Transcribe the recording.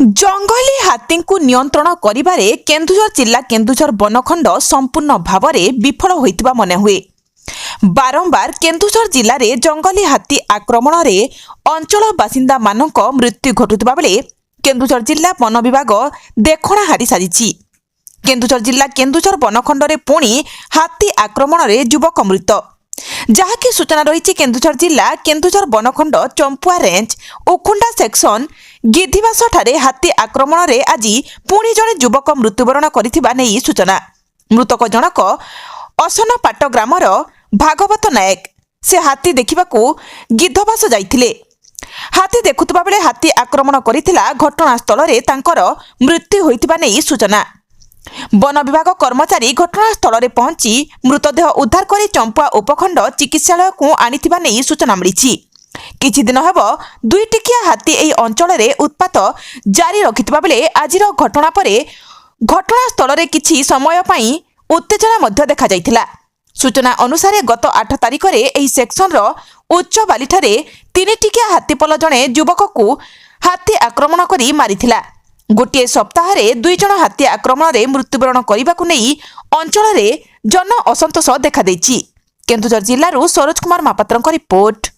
जंगली हाथी को नियंत्रण करिबारे केन्दुझर जिला केन्दुझर बनखंड संपूर्ण भाव में विफल होइतिबा मने हुए। बारंबार केन्दुझर जिले में जंगली हाथी आक्रमण में अंचल बासिंदा मानक मृत्यु घटुवा बेले केन्दुझर जिला वन विभाग देखणा हारी साजिछि। केन्दुझर जिला केन्दुझर बनखंड में पुणी हाथी आक्रमण में युवक मृत जहाँकि सूचना रही। केन्दुझर जिला केन्दुझर बनखंड चंपुआ रेंज उखुंडा सेक्शन गिधिबास ठारे हाथी आक्रमण में आज पुणी जड़े युवक मृत्युवरण करथिबा नेई सूचना। मृतक जनक असनपाट ग्रामर भागवत नायक। से हाथी देखिबाकू गिधबास जाइथिले। हाथी देखुतबा बेले हाथी आक्रमण करिथिला। घटनास्थल में तांकर मृत्यु होइतिबा नेई सूचना। वन विभाग कर्मचारी घटनास्थल में पहुंची मृतदेह उद्धार कर चंपुआ उपखंड चिकित्सालय को आनिथिबा नेई सूचना मिली। किछि दिन हेब दुई टिकिया हाथी एही अंचल में उत्पात जारी रखिथिबा बेले आजिर घटना परे घटनास्थल में किछि समय पई उत्तेजना मध्य देखा जाइथिला। सूचना अनुसार गत 8 तारिख में एही सेक्शन रो उच्च बालीठारे 3 टिकिया हाथीपल जड़े युवक को हाथी आक्रमण करी मारिथिला। गोटे सप्ताह 2 जन हाथी आक्रमण में मृत्युवरण करने को नहीं अंचल में जन असंतोष देखा देछि। केन्दुझर जिल्लारू सरोज कुमार महापात्रଙ୍କ रिपोर्ट।